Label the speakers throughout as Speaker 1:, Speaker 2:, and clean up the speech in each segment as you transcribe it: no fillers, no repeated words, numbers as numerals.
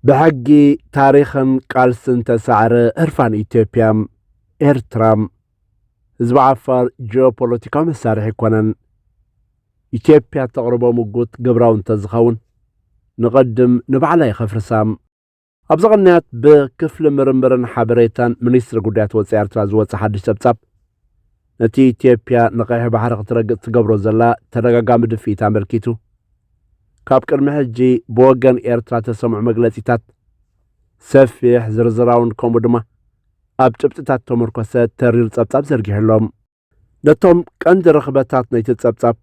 Speaker 1: بحقي تاريخا قالسن تسعر إرفان إثيوبيا إرترام زبع عفار جيوبوليتيكا مسارح يكونن إثيوبيا تقربوا مقوت قبراون تزخون نقدم نبعلا يخفرسام أبزغنيات بكفل مرمرن حبريتان منيستر قديات وصي إرترا زوات حدش سبساب نتي إثيوبيا نقايح بحرق تقبرو زلا ترقاقام دفيت أمريكيتو كاب كرمي حجي بوغن إرترا تسمع مقلسيتات سفيح زرزراون كومودما أب جبتتات تمركوسة ترير تسبساب زرقيه لهم نتوم كاند رخبتات نيت تسبساب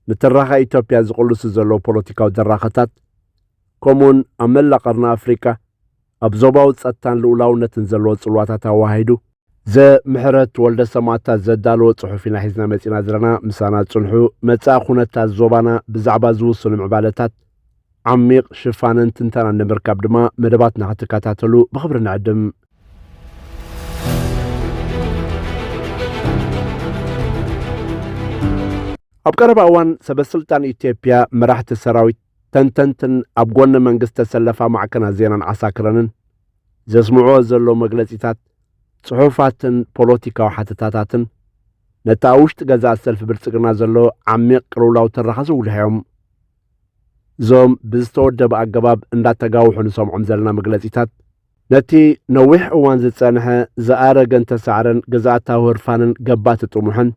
Speaker 1: نترخا إثيوبيا زقلو سزلو بوليتيكاو دراختات كومون أملا قرنا أفريكا أبزوباو تساتان لولاو نتنزلو تسلواتاتا واحدو زي محرت والد سماتا زدالو صحفينا حزنا مسينا زرنا مسانا تصنحو متسا خونتا زوبانا بزعبا زوصل معبالتات عميق شفانن تنتانا نمركب دما مدباتنا حتكاتاتلو بخبرنا عدم أبقرب أوان سبسلطان إثيوبيا مراحة السراويت تنتنتن أبقون منقست تسلفا معكنا زينا عساكرنن زسمعو زلو مقلسيتات صحوفاتن بوليتيكا وحتتاتاتن نتاوشت غزا السلف برسقنا زلو عميق رولاو ترخصو لهيوم زوم بزتود بأقباب انداتقاوحو نسومعون زلنا مقلسيتات نتي نويح اوان زتسانها زآرقن تسعرن غزاتا ورفانن قبات طموحن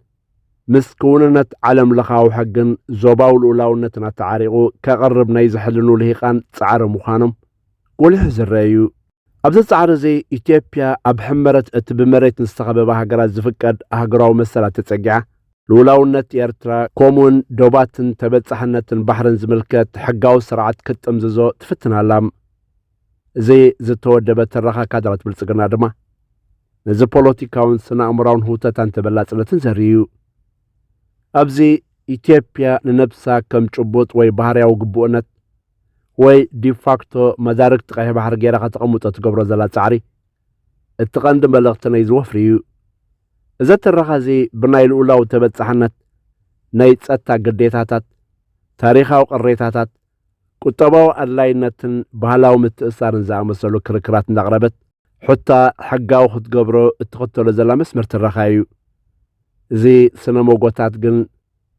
Speaker 1: مسكوننت علم لخاو حقن زوباو الأولاونتنا تعاريقو كغرب نيزحلنو لهيقان تسعر مخانم قولي حزر رايو أبزا تسعر زي إثيوبيا أبحمرت اتبمريت نستخببا هقرات زفكاد هقراو مسلا تتسقع الأولاونت إرترا كومون دوباتن تبتسحنتن بحرن زملكت حقاو سرعات كت أمززو تفتنا اللام زي زتودبت الرخا كادرات بلسقنا دما نزي بوليتيكاون سنا أمراون هوتتان تبلات سنتن زريو أبزي إثيوبيا ننبسا كم تشبوت وي بحريا وقبوونت وي دي فاكتو مدارك تقايه بحر غيرا خطقموتا تقبرو زلا تعري اتقاندم بلغتنا يزوفريو إذا الرخازي بناي الأولى وتبتسحنت نايت ستا قديتاتات تاريخا وقريتاتات كتباو ألاينتن بهلاو متأثارن زعمسلو كركرات نغربت حتى حقاو خد قبرو اتقتلو زلا مسمر ترخايو زي سنموغوتات جن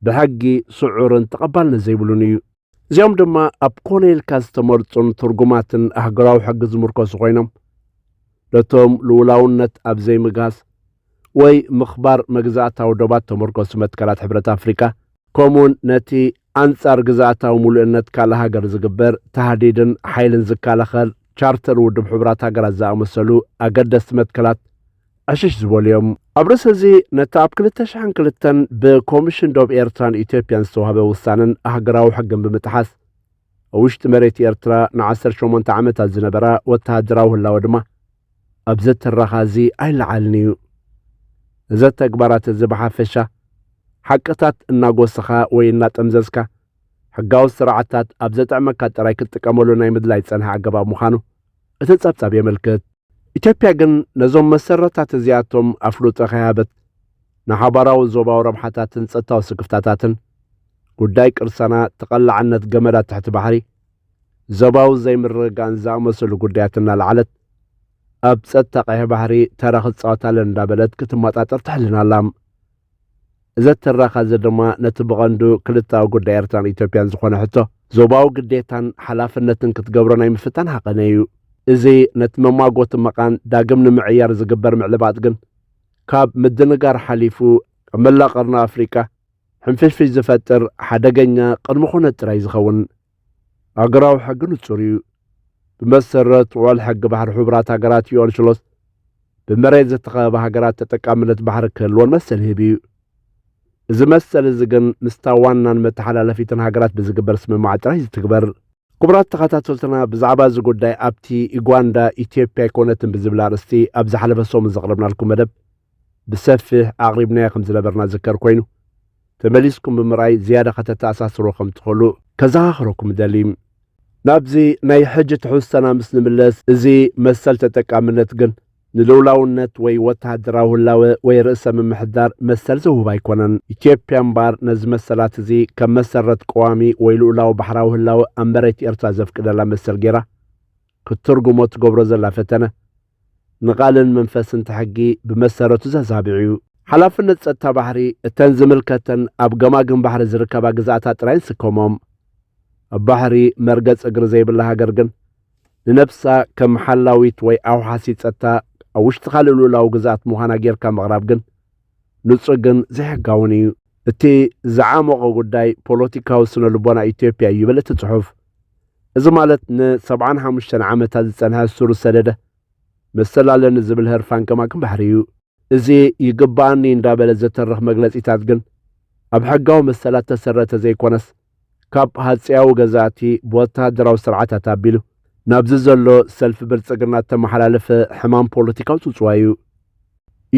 Speaker 1: بحقي سعورن تقبلنا زي بلونيو زيوم دما أبقونيل كاستمرتون ترجماتن أحقراو حق زمركوس غينم لتوم لولاونت أبزي مقاس وي مخبار مجزاتا ودوبات تمركوس متكالات حبرة أفريكا كومون نتي أنصار جزاتا ومولئنت كالها قرز قبر تهديدن حيلن زكالخل شارتر ودم حبرات هقرز زامسلو أقدس متكالات أشش زبوليوم أبرس هزي نتاب كلتش عن كلتن بكوميشن دوب إيرتران إثيوبيان سوهابه وسانن أحقراو حقن بمتحاس وشت مريت إيرترا نعسر شومون تعمت الزنبرا وتهدراو هلا ودما أبزت الرخازي أي العالنيو زت أكبرات الزبحة فشا حقتات الناقوسخا وينات أمززكا حقاو السرعتات أبزت عمكات رايكت تكاملو نايمد لايت سنها عقباب مخانو اتتصابصاب يملكت إثيوبيا جن نزوم مسرتات زياتهم أفلوت خيابت نحبراو زوباو ربحتاتن ستاو سكفتاتاتن قدايك إرسانا تقلع عنت جمرات تحت بحري زوباو زي مرقان زامسلو قداياتنا العلت أب ستا قيه بحري تاريخ صوتالن دابلت كتمات تحلنا اللام إذا تراخا زدما نتبغندو كلتاو قدايرتان إثيوبيان زخونا حتو زوباو قدايتان حلافنتن كتقبرنا يمفتان حقنايو إزي نتمماقوت مقان داقمن معيار زقبر معلبات جن كاب مدنقار حليفو ملا قرنا أفريكا حنفش في زفتر حدقنا قرمخونة رايز خون أقراو حقنو تسوريو بمسرت والحق بحر حبرات هقرات يونشلوس بمريز تقابة هقرات تتكاملت بحر كلون مسل هبيو إذا مسل زقن مستوانا متحلال لفيتن هقرات بزقبر اسم معات رايز تكبر كبرات تقاطات سلطنا بزعبا زقوداي أبتي إيغواندا إثيوبيا كونتن بزبلارستي أبزح لبسوم زغربنا لكم مدب بسفه أغربنا يخم زلبرنا ذكر كوينو تمليسكم بمراي زيادة خطة أساس روخم تخلو كزاخركم دليم نابزي ناي حجة حسنا مسلم اللس إزي مسل تتكامنت جن نلولاونت وي وتهدراو اللاوة وي رأسا من محدار مسل زهو بايكونن إثيوبيان بار نز مسلات زي كم مسرت قوامي وي لولاو بحراو اللاوة أمبريت إرتا زفك دالا مسل جيرا ክትርጉሞ ትገብሮ ዘላ ፈተነ ንቃልን መንፈስን ተሕጊ ብመሰረቱ ዘዛብዕዩ ሓላፍነት ጸጥታ ባሕሪ እተን ዝምልከተን ኣብ ገማግም ባሕሪ ዝርከባ ግዛኣታት ጥራይን ስከሞም ኣብ ባሕሪ መርገጽ እግሪ ዘይብላ ሃገር ግን ንነፍሳ ከም ሓላዊት ወይ ኣውሓሲ ጸጥታ ኣብ ውሽጢ ካልእ ልኡላዊ ግዛኣት ምዃና ጌርካ ምቕራብ ግን ንጹህ ግን ዘይሕጋውን እዩ እቲ ዝዓመቐ ጉዳይ ፖለቲካዊ ስነ ልቦና ኢትዮጵያ እዩ ይብል እቲ ጽሑፍ እዚ ማለት ን75 ዓመታት ዝጸንሐ ስሩ ሰደደ መሰላለኒ ዝብል ህርፋን ገማግም ባሕሪ እዩ እዚ ይግባአኒ እንዳበለ ዘተርኽ መግለጺታት ግን ኣብ ሕጋዊ መሰላት ተሰረተ ዘይኮነስ ካብ ሃጽያዊ ገዛእቲ ብወታደራዊ ስርዓታት ኣቢሉ ናብዚ ዘሎ ሰልፊ ብልጽግና ተመሓላለፈ ሕማም ፖለቲካዊ ጽጽዋ እዩ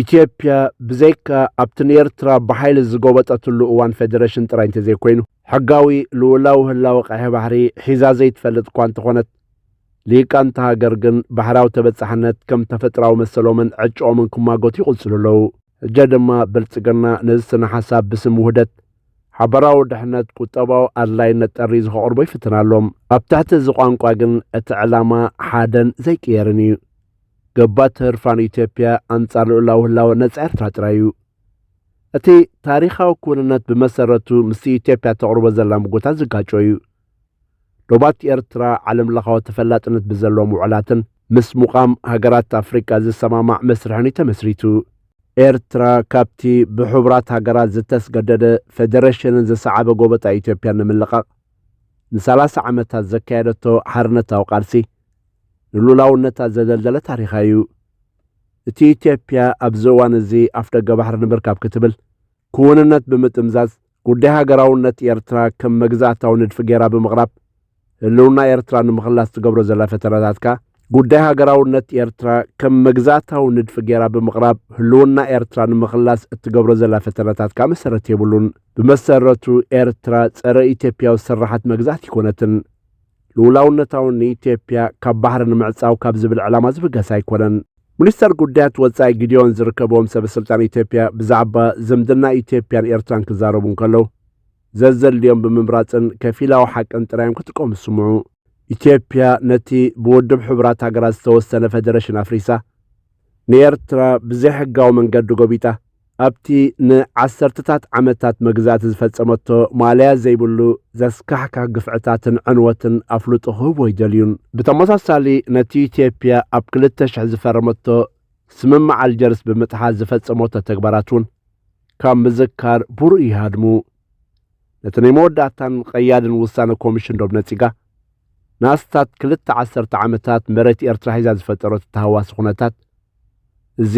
Speaker 1: ኢትዮጵያ ብዘይካ ኣብቲ ንኤርትራ ብሓይሊ ዝጎበጠትሉ እዋን ፌደሬሽን ጥራይ እንተዘይኮይኑ ሕጋዊ ልኡላዊ ህላዊ ቀይሕ ባሕሪ ሒዛ ዘይትፈልጥ እኳ እንተኾነት ሊቃንቲ ሃገር ግን ባሕራዊ ተበጻሕነት ከም ተፈጥራዊ መሰሎምን ዕጮኦምን ክማጎቱ ይቕጽሉ ኣለዉ እጀ ድማ ብልጽግና ነዚ ስነ ሓሳብ ብስም ውህደት ሓበራዊ ድሕነት ቁጠባዊ ኣድላይነት ጠሪ ዝኸቕርቦ ይፍትናሎም ኣብ ትሕቲ እዚ ቋንቋ ግን እቲ ዕላማ ሓደን ዘይቅየርን እዩ ገባት ህርፋን ኢትዮጵያ ኣንጻር ልኡላዊ ህላዊ ነጻ ኤርትራ ጥራይ እዩ እቲ ታሪኻዊ ኩንነት ብመሰረቱ ምስ ኢትዮጵያ ተቕርቦ ዘላ ምጎታት ዝጋጮ እዩ ዶባት ኤርትራ ዓለም ለኻዊ ተፈላጥነት ብዘለዎም ውዕላትን ምስ ሙቓም ሃገራት ኣፍሪቃ ዝሰማማዕ መስርሕን ተመስሪቱ ኤርትራ ካብቲ ብሕቡራት ሃገራት ዝተስገደደ ፌደሬሽንን ዝሰዓበ ጎበጣ ኢትዮጵያ ንምልቓቕ ን30 ዓመታት ዘካየደቶ ሓርነታዊ ቃልሲ ንሉላውነታት ዘደልደለ ታሪኻ እዩ እቲ ኢትዮጵያ ኣብዚ እዋን እዚ ኣፍ ደገ ባሕሪ ንምርካብ ክትብል ክውንነት ብምጥምዛዝ ጉዳይ ሃገራውነት ኤርትራ ከም መግዛእታዊ ንድፊ ጌራ ብምቕራብ ህልውና ኤርትራ ንምኽላስ ትገብሮ ዘላ ፈተናታትካ ጉዳይ ሃገራውነት ኤርትራ ከም መግዛእታዊ ንድፊ ጌራ ብምቕራብ ህልውና ኤርትራ ንምኽላስ እትገብሮ ዘላ ፈተናታትካ መሰረት የብሉን ብመሰረቱ ኤርትራ ጸረ ኢትዮጵያዊ ስራሓት መግዛእት ይኮነትን ልኡላውነታውን ንኢትዮጵያ ካብ ባሕሪ ንምዕጻው ካብ ዝብል ዕላማ ዝብገስ ኣይኮነን ሚኒስተር ጉዳያት ወጻኢ ጊድዮን ዝርከቦም ሰበስልጣን ኢትዮጵያ ብዛዕባ ዝምድና ኢትዮጵያን ኤርትራን ክዛረቡ እንከለዉ ዘዘልዮም ብምምራፅን ከፊላዊ ሓቅን ጥራዮም ክጥቀሙ ይስምዑ ኢትዮጵያ ነቲ ብውድብ ሕቡራት ሃገራት ዝተወሰነ ፌደሬሽን ኣፍሪሳ ንኤርትራ ብዘይሕጋዊ መንገዲ ጎቢጣ ኣብቲ ንዓሰርተታት ዓመታት መግዛእቲ ዝፈጸመቶ ማልያ ዘይብሉ ዘስካሕካሕ ግፍዕታትን ዕንወትን ኣፍልጡ ክህቦ ይደልዩን ብተመሳሳሊ ነቲ ኢትዮጵያ ኣብ 2000 ዝፈረመቶ ስምምዕ ኣልጀርስ ብምጥሓዝ ዝፈጸመቶ ተግባራት እውን ካብ ምዝካር ቡሩእ ይሃድሙ ነቲ ናይ መወዳእታን ቀያድን ውሳነ ኮሚሽን ዶብ ነጺጋ ናስታት 2 ዓመታት መሬት ኤርትራ ሒዛ ዝፈጠሮት ተሃዋሲ ኩነታት እዚ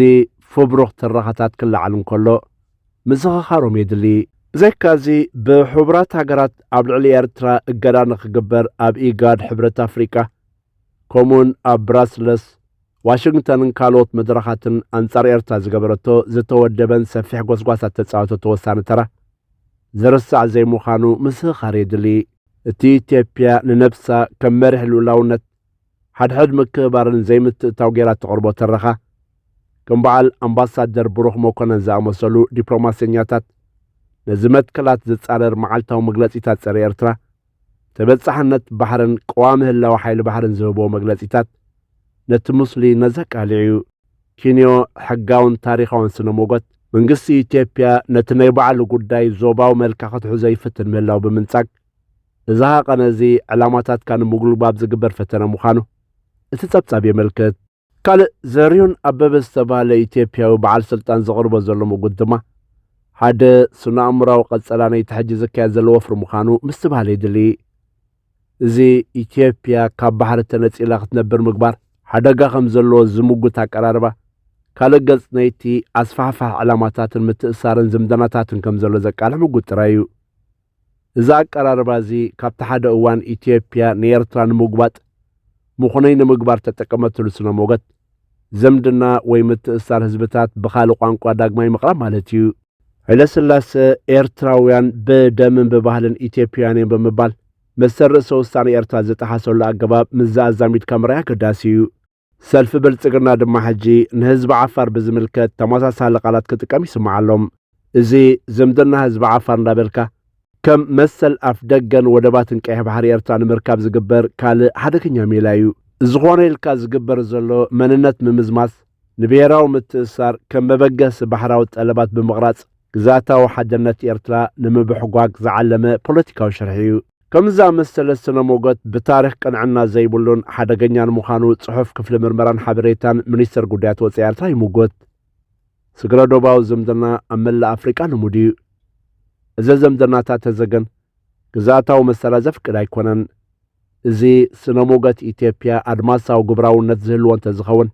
Speaker 1: ፍብሩኽ ትራኻታት ክለዓል እንከሎ ምዝኽኻሮም የድሊ ብዘይካዚ ብሕቡራት ሃገራት ኣብ ልዕሊ ኤርትራ እገዳ ንኽግበር ኣብ ኢጋድ ሕብረት ኣፍሪቃ ከምኡውን ኣብ ብራስለስ ዋሽንግተንን ካልኦት መድረኻትን ኣንጻር ኤርትራ ዝገበረቶ ዝተወደበን ሰፊሕ ጓስጓሳት ተጻወተቶ ወሳነ ተራ ዝርሳዕ ዘይምዃኑ ምስኽኻር የድሊ እቲ ኢትዮጵያ ንነብሳ ከም መሪሕ ልኡላውነት ሓድሕድ ምክብባርን ዘይምትእታው ጌራ ተቕርቦ ተረኻ ከም በዓል ኣምባሳደር ብሩኽ መኮነን ዝኣመሰሉ ዲፕሎማስኛታት ነዚ መትከላት ዝጻረር መዓልታዊ መግለጺታት ጸረ ኤርትራ ተበጻሕነት ባሕርን ቀዋሚ ህላዊ ሓይሊ ባሕርን ዝህቦ መግለጺታት ነቲ ሙስሊ ነዘቃልዕዩ ኪንዮ ሕጋውን ታሪኻውን ስነ ሞጎት መንግስቲ ኢትዮጵያ ነቲ ናይ በዓሉ ጉዳይ ዞባዊ መልክዕ ክትሕዞ ይፍትን ምህላው ብምንጻግ እዛ ሃቐነዚ ዕላማታትካ ንምጉልባብ ዝግበር ፈተነ ምዃኑ እቲ ጸብጻብ የመልክት ካልእ ዘርዩን ኣበበ ዝተባሃለ ኢትዮጵያዊ በዓል ስልጣን ዘቕርቦ ዘሎ ምጉድ ድማ ሓደ ስነ ኣእምራዊ ቀጸላ ናይቲ ሕጂ ዝካየድ ዘሎ ወፍሪ ምዃኑ ምስትባሃለ ይድሊ እዚ ኢትዮጵያ ካብ ባሕሪ ተነጺላ ክትነብር ምግባር ሓደጋ ከም ዘለዎ ዝምጉት ኣቀራርባ ካልእ ገጽ ናይቲ ኣስፋሕፋሕ ዕላማታትን ምትእሳርን ዝምድናታትን ከም ዘሎ ዘቃልሕ ምጉድ ጥራይ እዩ እዚ ኣቀራርባ እዚ ካብቲ ሓደ እዋን ኢትዮጵያ ንኤርትራ ንምጉባጥ ምኹነይ ንምግባር ተጠቀመትሉ ስነ ሞገት ዝምድና ወይ ምትእሳር ህዝብታት ብኻልእ ቋንቋ ዳግማይ ምቕራብ ማለት እዩ ኃይለሥላሴ ኤርትራውያን ብደምን ብባህልን ኢትዮጵያውያን ብምባል መሰረሰ ውሳኔ ኤርትራ ዝተሓሰሉ ኣገባብ ምዛኣዛሚድ ከምራይ ኣገዳሲ እዩ ሰልፊ ብልጽግና ድማ ሕጂ ንህዝቢ ዓፋር ብዝምልከት ተመሳሳሊ ቃላት ክጥቀም ይስምዓሎም እዚ ዝምድና ህዝቢ ዓፋር እንዳበልካ ከም መሰል ኣፍ ደገን ወደባትን ቀይሕ ባሕሪ ኤርትራ ንምርካብ ዝግበር ካልእ ሓደገኛ ሜላ እዩ ዝኾነ ኢልካ ዝግበር ዘሎ መንነት ምምዝማስ ንብሔራዊ ምትእስሳር ከም መበገስ ባሕራዊ ጠለባት ብምቕራጽ ግዛታዊ ሓድነት ኤርትራ ንምብሕጓግ ዝዓለመ ፖለቲካዊ ሽርሒ እዩ። ከምዛ መሰለ ስነ ሞገት ብታሪኽ ቅንዕና ዘይብሉን ሓደገኛን ምዃኑ ጽሑፍ ክፍሊ ምርመራን ሓበሬታን ሚኒስተር ጉዳያት ወጻኢ ኤርትራ ይምጎት። ስግረዶባዊ ዝምድና ኣብ መላእ ኣፍሪቃ ልሙድ እዩ። እዚ ዝምድናታት ተዘገን ግዛታዊ መሰላ ዘፍቅድ ኣይኮነን። እዚ ስነ ሞገት ኢትዮጵያ ኣድማሳዊ ግብራውነት ዝህልዎ እንተዝኸውን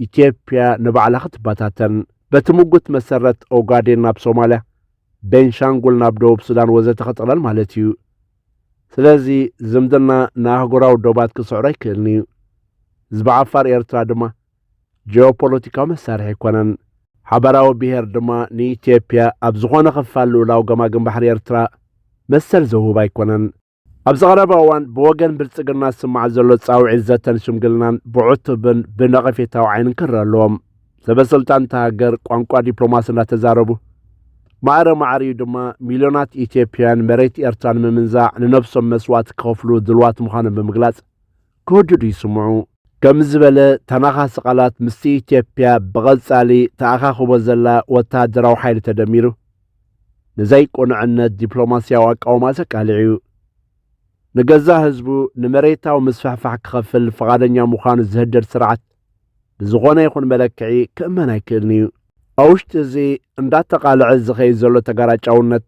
Speaker 1: ኢትዮጵያ ንባዕላ ክትባታተን በቲ ምጉት መሰረት ኦጋዴን ናብ ሶማልያ፣ ቤንሻንጉል ናብ ደቡብ ሱዳን ወዘተ ክጥቕለል ማለት እዩ። ስለዚ ዝምድና ንኣህጉራዊ ዶባት ክስዕሮ ይክእልኒ እዩ። ህዝቢ ዓፋር ኤርትራ ድማ ጂኦፖለቲካዊ መሳርሒ ኣይኮነን። ሓበራዊ ብሔር ድማ ንኢትዮጵያ ኣብ ዝኾነ ክፋል ልኡላዊ ገማግም ባሕሪ ኤርትራ መሰል ዘውህብ ኣይኮነን። ኣብዚ ቀረባ እዋን ብወገን ብልጽግና ዝስማዕ ዘሎ ጻውዒት ዘተን ሽምግልናን ብዕቱብን ብነቐፌታዊ ዓይንን ክረአ ኣለዎም። ሰበስልጣን እታ ሃገር ቋንቋ ዲፕሎማሲ እናተዛረቡ ማዕረ ማዕርዩ ድማ ሚልዮናት ኢትዮጵያውያን መሬት ኤርትራ ንምምንዛዕ ንነብሶም መስዋዕቲ ክኸፍሉ ድልዋት ምዃኖም ብምግላጽ ክወድዱ ይስምዑ። ከም ዝበለ ተናኻሲ ቃላት ምስቲ ኢትዮጵያ ብቐጻሊ ተኣኻኽቦ ዘላ ወተሃደራዊ ሓይሊ ተደሚሩ ንዘይቁንዕነት ዲፕሎማስያዊ ኣቃውማ ዘቃልዕ እዩ። ንገዛ ህዝቡ ንመሬታዊ ምስፋሕፋሕ ክኸፍል ፈቓደኛ ምዃኑ ዝህደድ ስርዓት ብዝኾነ ይኹን መለክዒ ክእመን ኣይክእልን እዩ። ኣብ ውሽጢ እዚ እንዳተቃልዐ ዝኸይድ ዘሎ ተጋራጫውነት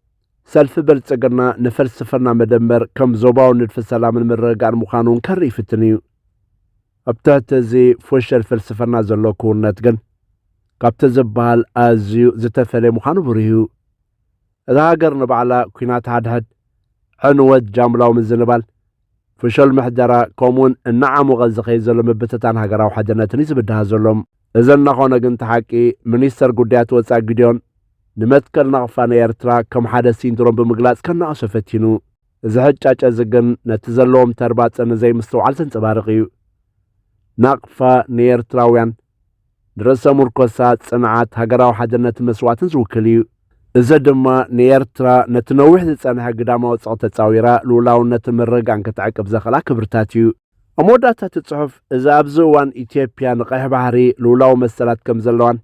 Speaker 1: ሰልፊ ብልጽግና ንፍልስፍና መደመር ከም ዞባዊ ንድፊ ሰላምን ምርግጋእን ምዃኑ ከርኢ ይፍትን እዩ። ኣብ ትሕቲ እዚ ፎሸል ፍልስፍና ዘሎ ክውነት ግን ካብቲ ዝበሃል ኣዝዩ ዝተፈለየ ምዃኑ ብሩህ እዩ። እታ ሃገር ንባዕላ ኩናት ሓድሕድ ዕንወት ጃምላዊ ምዝንባል ፍሸል ምሕደራ ከምኡውን እናዓሙቐ ዝኸይድ ዘሎ ምብትታን ሃገራዊ ሓድነትን እዩ ዝብድሃ ዘሎም። እዚ እናኾነ ግን ተሓቂ ሚኒስተር ጉዳያት ወጻኢ ጊድዮን ንመትከል ናቕፋ ንኤርትራ ከም ሓደ ሲንድሮም ብምግላጽ ከናቕሶ ፈቲኑ። እዚ ሕጫጨ እዚ ግን ነቲ ዘለዎም ተርባፀ ንዘይምስትውዓል ዘንጸባርቕ እዩ። ናቕፋ ንኤርትራውያን ንርእሰ ሙርኮሳ ጽንዓት ሃገራዊ ሓድነትን መስዋዕትን ዝውክል እዩ። እዚ ድማ ንኤርትራ ነቲ ነዊሕ ዝጸንሐ ግዳማዊ ፀቕቲ ተጻዊራ ልኡላውነትን ምርግጋእን ክትዕቅብ ዘኽእላ ክብርታት እዩ። ኣብ መወዳእታ እቲ ጽሑፍ እዚ ኣብዚ እዋን ኢትዮጵያ ንቀይሕ ባሕሪ ልኡላዊ መሰላት ከም ዘለዋን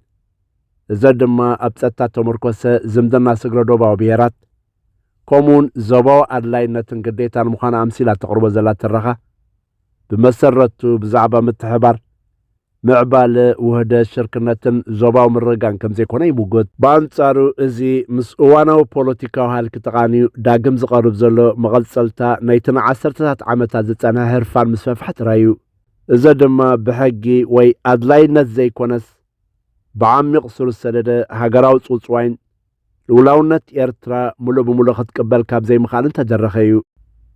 Speaker 1: እዚ ድማ ኣብ ጸጥታ ተመርኮሰ ዝምድና ስግረዶባዊ ብሄራት ከምኡውን ዞባዊ ኣድላይነትን ግዴታን ምዃኑ ኣምሲላ ተቕርቦ ዘላ ትረኻ ብመሰረቱ ብዛዕባ ምትሕባር ምዕባለ ውህደት ሽርክነትን ዞባዊ ምርግጋእን ከም ዘይኮነ ይምጎት። ብኣንጻሩ እዚ ምስ እዋናዊ ፖለቲካዊ ሃልኪ ተቓኒዩ ዳግም ዝቐርብ ዘሎ መቐልጸልታ ናይቲ ንዓሰርተታት ዓመታት ዝጸንሐ ህርፋን ምስፈፍሐ ጥራይ እዩ። እዚ ድማ ብሕጊ ወይ ኣድላይነት ዘይኮነስ ብዓሚቕ ስሩ ዝሰደደ ሃገራዊ ጽውጽዋይን ልኡላውነት ኤርትራ ሙሉእ ብምሉእ ክትቅበል ካብ ዘይምኻልን ተደረኸ እዩ።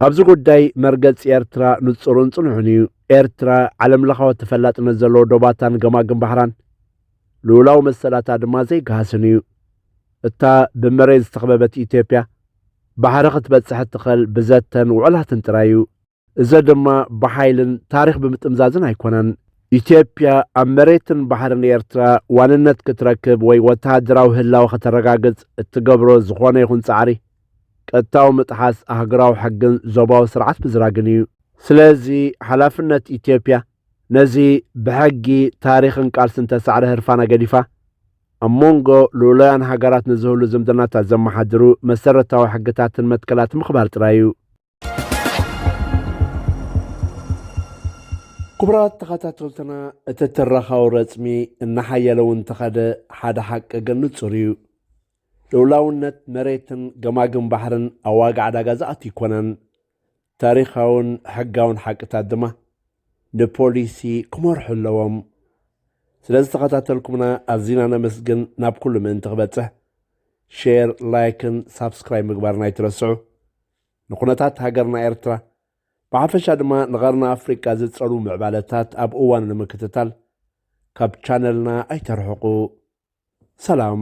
Speaker 1: ኣብዚ ጉዳይ መርገፂ ኤርትራ ንጹርን ጽኑዕን እዩ። ኤርትራ ዓለም ለኻዊ ተፈላጥነት ዘለዎ ዶባታን ገማግም ባሕራን ልኡላዊ መሰላታ ድማ ዘይገሃስን እዩ። እታ ብመሬት ዝተኸበበት ኢትዮጵያ ባሕሪ ክትበጽሕ እትኽእል ብዘተን ውዕላትን ጥራይ እዩ። እዚ ድማ ብሓይልን ታሪኽ ብምጥምዛዝን ኣይኮነን። ኢትዮጵያ ኣብ መሬትን ባሕርን ኤርትራ ዋንነት ክትረክብ ወይ ወተሃደራዊ ህላዊ ከተረጋግጽ እትገብሮ ዝኾነ ይኹን ጻዕሪ ቀጥታዊ ምጥሓስ ኣህጉራዊ ሕግን ዞባዊ ስርዓት ብዝራግን እዩ። ስለዚ ሓላፍነት ኢትዮጵያ ነዚ ብሕጊ ታሪኽን ቃልስን ተሳዕረ ህርፋና ገዲፋ ኣብ መንጎ ልኡላውያን ሃገራት ንዝህሉ ዝምድናታት ዘመሓድሩ መሰረታዊ ሕግታትን መትከላትን ምኽባር ጥራይ እዩ። ክቡራት ተኸታተልትና እቲ ትረኻዊ ረፅሚ እናሓየለ እውን ተኸደ ሓደ ሓቂ ግን ንጹር እዩ። ልኡላውነት መሬትን ገማግም ባሕርን ኣብ ዋጋ ዕዳጋ ዝኣቱ ይኮነን። ታሪኻውን ሕጋውን ሓቅታት ድማ ንፖሊሲ ክመርሑ ኣለዎም። ስለዚ ተኸታተልኩምና ኣዝና ነመስግን። ናብ ኩሉ ምእንቲ ክበጽሕ ሼር፣ ላይክን ሳብስክራይብ ምግባርና ኣይትረስዑ። ንኹነታት ሃገርና ኤርትራ ብሓፈሻ ድማ ንቐርና ኣፍሪቃ ዝጸሩ ምዕባለታት ኣብ እዋኑ ንምክትታል ካብ ቻነልና ኣይተርሕቑ። ሰላም።